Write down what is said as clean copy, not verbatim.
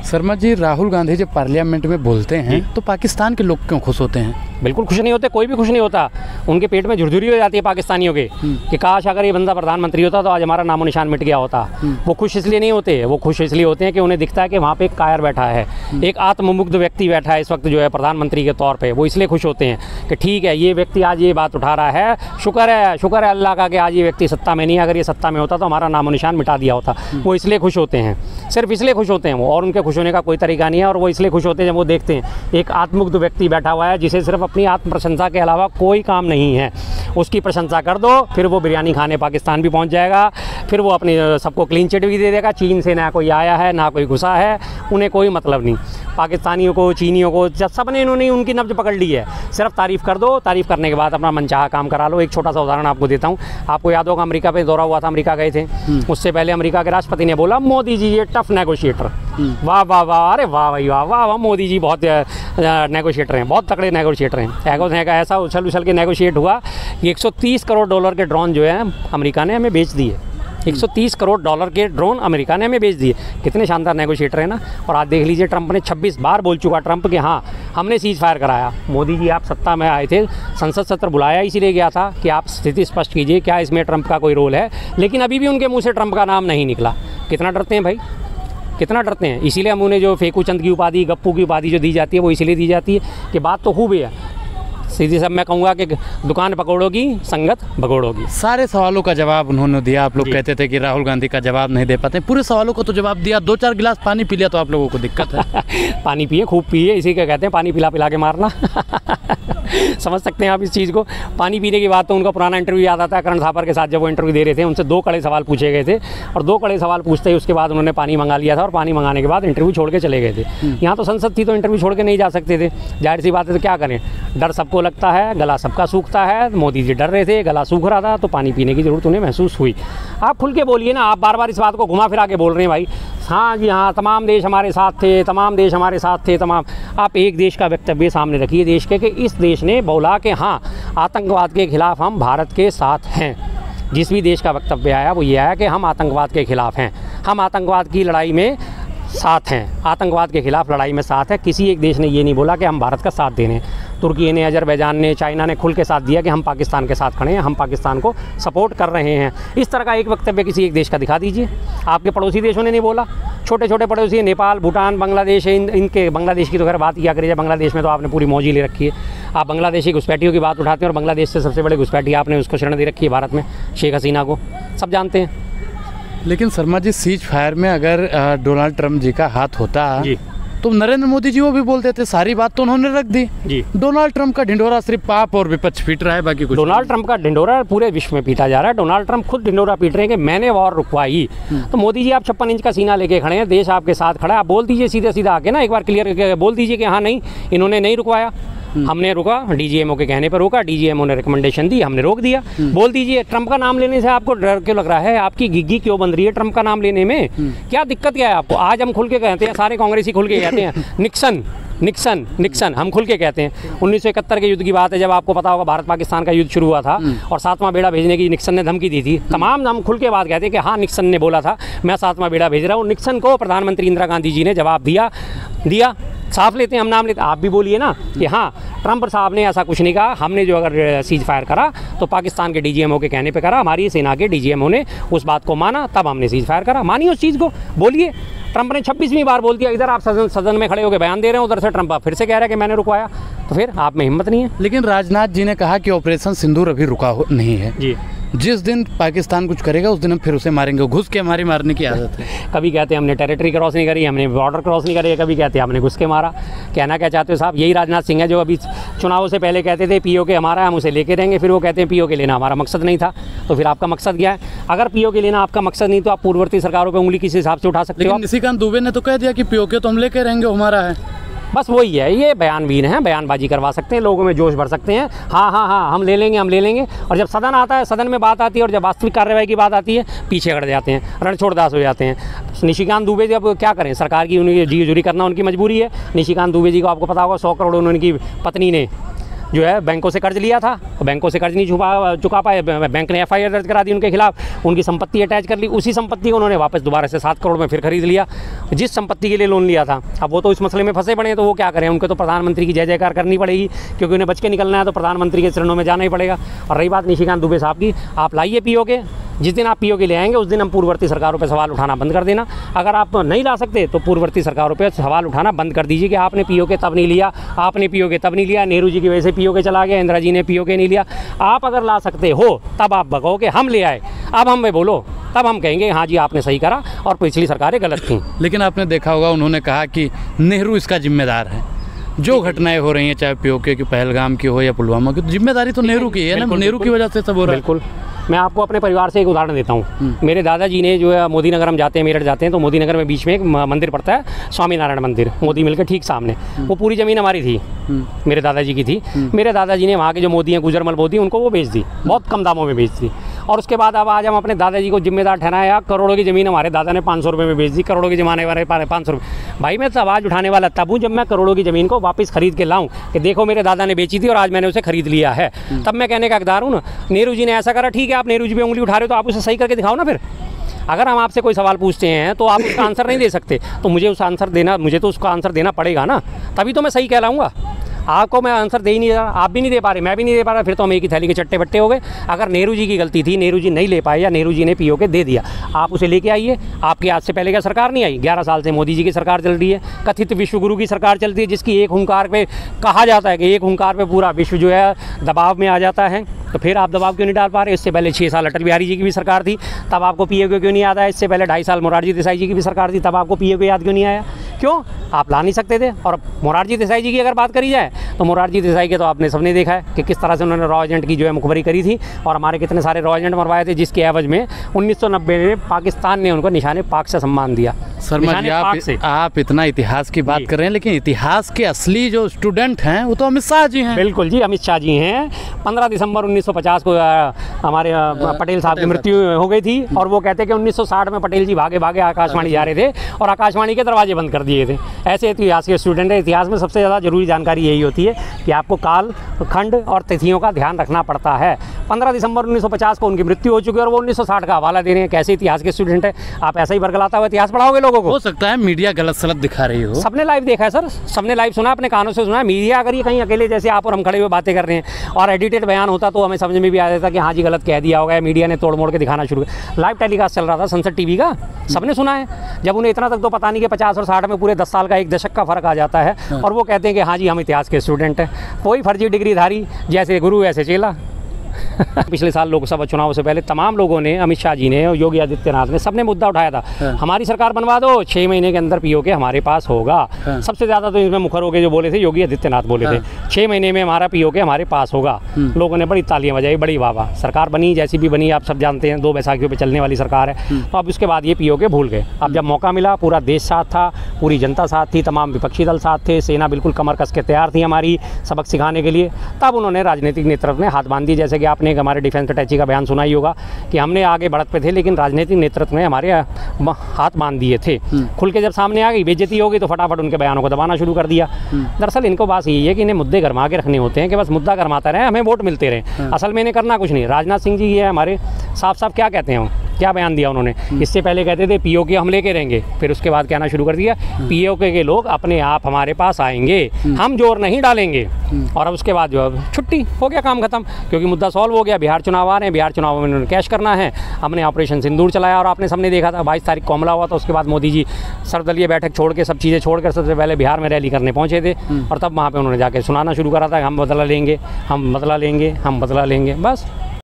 शर्मा जी, राहुल गांधी जब पार्लियामेंट में बोलते हैं तो पाकिस्तान के लोग क्यों खुश होते हैं? बिल्कुल खुश नहीं होते, कोई भी खुश नहीं होता। उनके पेट में झुरझुरी हो जाती है पाकिस्तानियों के कि काश अगर ये बंदा प्रधानमंत्री होता तो आज हमारा नामो निशान मिट गया होता। वो खुश इसलिए नहीं होते, वो खुश इसलिए होते हैं कि उन्हें दिखता है कि वहाँ पे एक कायर बैठा है, एक आत्ममुग्ध व्यक्ति बैठा है इस वक्त जो है प्रधानमंत्री के तौर पर। वो इसलिए खुश होते हैं कि ठीक है, ये व्यक्ति आज ये बात उठा रहा है, शुक्र है अल्लाह का कि आज ये व्यक्ति सत्ता में नहीं है, अगर ये सत्ता में होता तो हमारा नामो निशान मिटा दिया होता। वो इसलिए खुश होते हैं, सिर्फ इसलिए खुश होते हैं वो, और उनके खुश होने का कोई तरीका नहीं है। और वो इसलिए खुश होते हैं जब वो देखते हैं एक आत्ममुग्ध व्यक्ति बैठा हुआ है जिसे सिर्फ अपनी आत्म प्रशंसा के अलावा कोई काम नहीं है। उसकी प्रशंसा कर दो, फिर वो बिरयानी खाने पाकिस्तान भी पहुंच जाएगा, फिर वो अपने सबको क्लीन चिट भी दे देगा। चीन से ना कोई आया है ना कोई घुसा है, उन्हें कोई मतलब नहीं। पाकिस्तानियों को, चीनियों को, जब सब ने इन्होंने उनकी नब्ज पकड़ ली है। सिर्फ तारीफ़ कर दो, तारीफ़ करने के बाद अपना मनचाहा काम करा लो। एक छोटा सा उदाहरण आपको देता हूँ। आपको याद होगा अमेरिका पे दौरा हुआ था, अमेरिका गए थे। उससे पहले अमेरिका के राष्ट्रपति ने बोला मोदी जी ये टफ नेगोशिएटर। वाह वाह वाह, अरे वाह भाई वाह वाह वाह, मोदी जी बहुत नेगोशिएटर हैं, बहुत तगड़े नेगोशिएटर हैं। ऐसा उछल उछल के नेगोशिएट हुआ कि $130 करोड़ के ड्रोन जो है अमेरिका ने हमें बेच दिए। $130 करोड़ के ड्रोन अमेरिका ने हमें बेच दिए। कितने शानदार नेगोशिएटर है ना। और आज देख लीजिए, ट्रंप ने 26 बार बोल चुका ट्रंप कि हाँ हमने सीज फायर कराया। मोदी जी आप सत्ता में आए थे, संसद सत्र बुलाया इसीलिए गया था कि आप स्थिति स्पष्ट कीजिए, क्या इसमें ट्रंप का कोई रोल है। लेकिन अभी भी उनके मुँह से ट्रंप का नाम नहीं निकला। कितना डरते हैं भाई, कितना डरते हैं। इसीलिए हम उन्हें जो फेकू चंद की उपाधि, गप्पू की उपाधि जो दी जाती है वो इसीलिए दी जाती है कि बात तो खूब है। सीधी सब मैं कहूँगा कि दुकान पकौड़ों की, संगत भगोड़ों की। सारे सवालों का जवाब उन्होंने दिया। आप लोग कहते थे कि राहुल गांधी का जवाब नहीं दे पाते, पूरे सवालों को तो जवाब दिया। 2-4 गिलास पानी पी लिया तो आप लोगों को दिक्कत है? पानी पिए, खूब पिए, इसी का कहते हैं पानी पिला पिला के मारना। समझ सकते हैं आप इस चीज़ को। पानी पीने की बात तो उनका पुराना इंटरव्यू याद आता है करण थापर के साथ, जब वो इंटरव्यू दे रहे थे। उनसे 2 कड़े सवाल पूछे गए थे और 2 कड़े सवाल पूछते ही उसके बाद उन्होंने पानी मंगा लिया था और पानी मंगाने के बाद इंटरव्यू छोड़ के चले गए थे। यहाँ तो संसद थी तो इंटरव्यू छोड़ के नहीं जा सकते थे, जाहिर सी बात है। तो क्या करें, डर सबको लगता है, गला सबका सूखता है। मोदी जी डर रहे थे, गला सूख रहा था, तो पानी पीने की ज़रूरत उन्हें महसूस हुई। आप खुल के बोलिए ना, आप बार बार इस बात को घुमा फिरा के बोल रहे हैं भाई। हाँ जी हाँ, तमाम देश हमारे साथ थे, तमाम देश हमारे साथ थे, तमाम। आप एक देश का वक्तव्य सामने रखिए देश के कि इस देश ने बोला कि हाँ आतंकवाद के खिलाफ हम भारत के साथ हैं। जिस भी देश का वक्तव्य आया वो ये आया कि हम आतंकवाद के खिलाफ हैं, हम आतंकवाद की लड़ाई में साथ हैं, आतंकवाद के खिलाफ लड़ाई में साथ है। किसी एक देश ने ये नहीं बोला कि हम भारत का साथ दे रहे हैं। तुर्की ने, अजरबैजान ने, चाइना ने खुल के साथ दिया कि हम पाकिस्तान के साथ खड़े हैं, हम पाकिस्तान को सपोर्ट कर रहे हैं। इस तरह का एक वक्तव्य किसी एक देश का दिखा दीजिए। आपके पड़ोसी देशों ने नहीं बोला, छोटे छोटे पड़ोसी, नेपाल, भूटान, बांग्लादेश है। इनके बांग्लादेश की तो खैर बात किया करिए। बांग्लादेश में तो आपने पूरी मौज ही ले रखी है। आप बांग्लादेशी घुसपैठियों की बात उठाते हैं और बांग्लादेश से सबसे बड़े घुसपैठी आपने उसको शरण दे रखी है भारत में, शेख हसीना को, सब जानते हैं। लेकिन शर्मा जी, सीज फायर में अगर डोनाल्ड ट्रंप जी का हाथ होता जी तो नरेंद्र मोदी जी वो भी बोलते थे। सारी बात तो उन्होंने रख दी जी। डोनाल्ड ट्रंप का ढिंढोरा सिर्फ पाप और विपक्ष पीट रहा है, बाकी कुछ। डोनाल्ड ट्रंप का ढिंढोरा पूरे विश्व में पीटा जा रहा है। डोनाल्ड ट्रंप खुद ढिंढोरा पीट रहे हैं कि मैंने वॉर रुकवाई। तो मोदी जी आप 56 इंच का सीना लेके खड़े हैं, देश आपके साथ खड़ा है। आप बोल दीजिए सीधे सीधा आके ना, एक बार क्लियर करके बोल दीजिए कि हाँ नहीं, इन्होंने नहीं रुकवाया, हमने रुका, डीजीएमओ के कहने पर रोका, डीजीएमओ ने रिकमेंडेशन दी, हमने रोक दिया। बोल दीजिए। ट्रंप का नाम लेने से आपको डर क्यों लग रहा है? आपकी गिग्गी क्यों बन रही है ट्रंप का नाम लेने में? क्या दिक्कत क्या है आपको? आज हम खुल के कहते हैं, सारे कांग्रेसी खुल के कहते हैं निक्सन निक्सन निक्सन, हम खुल के कहते हैं। 1971 के युद्ध की बात है, जब आपको पता होगा भारत पाकिस्तान का युद्ध शुरू हुआ था और 7वां बेड़ा भेजने की निक्सन ने धमकी दी थी। तमाम हम खुल के बात कहते हैं कि हाँ निक्सन ने बोला था मैं 7वां बेड़ा भेज रहा हूँ। निक्सन को प्रधानमंत्री इंदिरा गांधी जी ने जवाब दिया। साफ लेते हैं हम, नाम लेते हैं। आप भी बोलिए ना कि हाँ ट्रंप साहब ने ऐसा कुछ नहीं कहा। हमने जो अगर सीज फायर करा तो पाकिस्तान के डीजीएमओ के कहने पे करा, हमारी सेना के डीजीएमओ ने उस बात को माना, तब हमने सीज फायर करा। मानिए उस चीज़ को, बोलिए। ट्रंप ने 26वीं बार बोल दिया। इधर आप सदन में खड़े होकर बयान दे रहे हैं, उधर से ट्रंप फिर से कह रहा है कि मैंने रुकवाया। तो फिर आप में हिम्मत नहीं है। लेकिन राजनाथ जी ने कहा कि ऑपरेशन सिंदूर अभी रुका नहीं है जी। जिस दिन पाकिस्तान कुछ करेगा उस दिन हम फिर उसे मारेंगे। घुस के हमारी मारने की आदत है। कभी कहते हैं हमने टेरिटरी क्रॉस नहीं करी, हमने बॉर्डर क्रॉस नहीं करी, कभी कहते हैं हमने घुस के मारा। कहना क्या चाहते हो साहब? यही राजनाथ सिंह है जो अभी चुनावों से पहले कहते थे पीओके हमारा है, हम उसे लेके रहेंगे। फिर वो कहते हैं पीओके लेना हमारा मकसद नहीं था। तो फिर आपका मकसद क्या है? अगर पीओके लेना आपका मकसद नहीं तो आप पूर्ववर्ती सरकारों पर उंगली किस हिसाब से उठा सकते हो? निशिकांत दुबे ने तो कह दिया कि पीओके तो हम लेके रहेंगे, हमारा है। बस वही है, ये बयानवीर हैं, बयानबाजी करवा सकते हैं, लोगों में जोश भर सकते हैं। हाँ हाँ हाँ हम ले लेंगे। और जब सदन आता है, सदन में बात आती है और जब वास्तविक कार्रवाई की बात आती है पीछे हट जाते हैं, रणछोड़दास हो जाते हैं। निशिकांत दुबे जी अब क्या करें? सरकार की उनकी जी जुरी करना उनकी मजबूरी है। निशिकांत दुबे जी को आपको पता होगा 100 करोड़ उनकी पत्नी ने जो है बैंकों से कर्ज लिया था, बैंकों से कर्ज नहीं चुका पाए, बैंक ने FIR दर्ज करा दी उनके खिलाफ, उनकी संपत्ति अटैच कर ली, उसी संपत्ति को उन्होंने वापस दोबारा से 7 करोड़ में फिर खरीद लिया, जिस संपत्ति के लिए लोन लिया था। अब वो तो इस मसले में फंसे पड़े हैं, तो वो क्या करें, उनको तो प्रधानमंत्री की जय जयकार करनी पड़ेगी, क्योंकि उन्हें बच के निकलना है तो प्रधानमंत्री के चरणों में जाना ही पड़ेगा। और रही बात निशिकांत दुबे साहब की, आप लाइए POK, जिस दिन आप POK ले आएंगे उस दिन हम पूर्ववर्ती सरकारों पर सवाल उठाना बंद कर देना। अगर आप नहीं ला सकते तो पूर्ववर्ती सरकारों पर सवाल उठाना बंद कर दीजिए कि आपने POK तब नहीं लिया, आपने POK तब नहीं लिया, नेहरू जी की वजह से POK चला गया, इंदिरा जी ने POK नहीं लिया। आप अगर ला सकते हो तब आप भगो कि हम ले आए, अब हम बोलो, तब हम कहेंगे हाँ जी आपने सही करा और पिछली सरकारें गलत थीं। लेकिन आपने देखा होगा उन्होंने कहा कि नेहरू इसका जिम्मेदार है, जो घटनाएं हो रही हैं चाहे POK की, पहलगाम की हो या पुलवामा की, तो जिम्मेदारी तो नेहरू की है ना, नेहरू की वजह से सब हो रहा है। बिल्कुल, मैं आपको अपने परिवार से एक उदाहरण देता हूँ। मेरे दादाजी ने जो है मोदी नगर हम जाते हैं, मेरठ जाते हैं, तो मोदी नगर में बीच में एक मंदिर पड़ता है, स्वामीनारायण मंदिर, मोदी मिल के ठीक सामने। वो पूरी ज़मीन हमारी थी, मेरे दादाजी की थी। मेरे दादाजी ने वहाँ के जो मोदी हैं, गुजरमल मोदी, उनको वो बेच दी, बहुत कम दामों में बेच दी। और उसके बाद अब आज हम अपने दादाजी को जिम्मेदार ठहराया, करोड़ों की ज़मीन हमारे दादा ने 500 रुपये में बेच दी, करोड़ों की जमाने वाले 500 रुपये। भाई मैं तो आवाज़ उठाने वाला तब हूँ जब मैं करोड़ों की ज़मीन को वापस खरीद के लाऊं कि देखो मेरे दादा ने बेची थी और आज मैंने उसे खरीद लिया है, तब मैं कहने का हकदार हूँ ना। नेहरू जी ने ऐसा करा, ठीक है आप नेहरू जी पे उंगली उठा रहे हो तो आप उसे सही करके दिखाओ ना। फिर अगर हम आपसे कोई सवाल पूछते हैं तो आप उसका आंसर नहीं दे सकते, तो मुझे तो उसका आंसर देना पड़ेगा ना, तभी तो मैं सही कहलाऊँगा। आपको मैं आंसर दे ही नहीं रहा, आप भी नहीं दे पा रहे, मैं भी नहीं दे पा रहा, फिर तो हम एक ही थैली के चट्टे बट्टे हो गए। अगर नेहरू जी की गलती थी, नेहरू जी नहीं ले पाए या नेहरू जी ने POK दे दिया, आप उसे लेके आइए। आपके आज से पहले क्या सरकार नहीं आई? 11 साल से मोदी जी की सरकार चल रही है, कथित विश्वगुरु की सरकार चलती है, जिसकी एक हुंकार पे कहा जाता है कि एक हुंकार पे पूरा विश्व जो है दबाव में आ जाता है। तो फिर आप दबाव क्यों नहीं डाल पा रहे? इससे पहले 6 साल अटल बिहारी जी की भी सरकार थी, तब आपको POK क्यों नहीं याद आया? इससे पहले 2.5 साल मोरारजी देसाई जी की भी सरकार थी, तब आपको POK याद क्यों नहीं आया? क्यों? आप ला नहीं सकते थे। और मोरारजी देसाई जी की अगर बात करी जाए तो मोरारजी देसाई के तो आपने सबने देखा है कि किस तरह से उन्होंने रॉ एजेंट की जो है मुखबरी करी थी और हमारे कितने सारे रॉ एजेंट मरवाए थे, जिसके एवज में 1990 में पाकिस्तान ने उनको निशाने पाक से सम्मान दिया। शर्मा जी आप इतना इतिहास की बात कर रहे हैं, लेकिन इतिहास के असली जो स्टूडेंट हैं वो तो अमित शाह जी हैं। बिल्कुल जी, अमित शाह जी हैं। 15 दिसंबर 1950 को हमारे पटेल साहब की मृत्यु हो गई थी और वो कहते हैं कि 1960 में पटेल जी भागे भागे आकाशवाणी जा रहे थे और आकाशवाणी के दरवाजे बंद कर दिए थे। ऐसे इतिहास के स्टूडेंट हैं। इतिहास में सबसे ज़्यादा जरूरी जानकारी यही होती है कि आपको काल, खंड और तिथियों का ध्यान रखना पड़ता है। 15 दिसंबर 1950 को उनकी मृत्यु हो चुकी है और वो 1960 का हवाला दे रहे हैं। कैसे इतिहास के स्टूडेंट है आप? ऐसा ही बरगलाता हुआ इतिहास पढ़ाओगे लोगों को? हो सकता है मीडिया गलत सलत दिखा रही हो। सबने लाइव देखा है सर, सबने लाइव सुना, अपने कानों से सुना है। मीडिया अगर ये कहीं अकेले जैसे आप और हम खड़े हुए बातें कर रहे हैं और एडिटेड बयान होता तो हमें समझ में भी आ जाता कि हाँ जी गलत कह दिया होगा, मीडिया ने तोड़ मोड़ के दिखाना शुरू किया। लाइव टेलीकास्ट चल रहा था संसद टीवी का, सबने सुना है। जब उन्हें इतना तक तो पता नहीं कि 50 और 60 में पूरे 10 साल का, 1 दशक का फर्क आ जाता है और वो कहते हैं कि हाँ जी हम इतिहास के स्टूडेंट हैं। कोई फर्जी डिग्रीधारी, जैसे गुरु वैसे चेला। पिछले साल लोकसभा चुनाव से पहले तमाम लोगों ने, अमित शाह जी ने और योगी आदित्यनाथ ने, सबने मुद्दा उठाया था हमारी सरकार बनवा दो, 6 महीने के अंदर POK हमारे पास होगा। सबसे ज़्यादा तो इसमें मुखर होकर जो बोले थे योगी आदित्यनाथ बोले थे 6 महीने में हमारा POK हमारे पास होगा। लोगों ने बड़ी तालियां बजाई, बड़ी वाह। सरकार बनी जैसी भी बनी, आप सब जानते हैं 2 बैसाखियों पर चलने वाली सरकार है। तो अब उसके बाद ये POK भूल गए। अब जब मौका मिला, पूरा देश साथ था, पूरी जनता साथ थी, तमाम विपक्षी दल साथ थे, सेना बिल्कुल कमर कस के तैयार थी हमारी सबक सिखाने के लिए, तब उन्होंने राजनीतिक नेतृत्व में हाथ बांध दिए। जैसे कि आपने हमारे डिफेंस अटैची का बयान सुना ही होगा कि हमने आगे बढ़त पे थे लेकिन राजनीतिक नेतृत्व ने हमारे हाथ बांध दिए थे। खुल के जब सामने आ गई, बेइज्जती हो गई, तो फटाफट उनके बयानों को दबाना शुरू कर दिया। दरअसल इनको बात यही है कि इन्हें मुद्दे गरमा के रखने होते हैं कि बस मुद्दा गरमाता रहे, हमें वोट मिलते रहे। असल में इन्हें करना कुछ नहीं। राजनाथ सिंह जी ये हमारे साफ साफ क्या कहते हैं, क्या बयान दिया उन्होंने? इससे पहले कहते थे POK हम लेके रहेंगे, फिर उसके बाद कहना शुरू कर दिया POK के लोग अपने आप हमारे पास आएंगे, हम जोर नहीं डालेंगे। और अब उसके बाद जो छुट्टी हो गया, काम खत्म, क्योंकि मुद्दा सॉल्व हो गया। बिहार चुनाव आ रहे हैं, बिहार चुनाव में उन्होंने कैश करना है। हमने ऑपरेशन सिंदूर चलाया और आपने सबने देखा था 22 तारीख को हमला हुआ था। उसके बाद मोदी जी सर्वदलीय बैठक छोड़ के, सब चीज़ें छोड़कर सबसे पहले बिहार में रैली करने पहुँचे थे और तब वहाँ पर उन्होंने जाकर सुनाना शुरू करा था हम बदला लेंगे, हम बदला लेंगे, हम बदला लेंगे। बस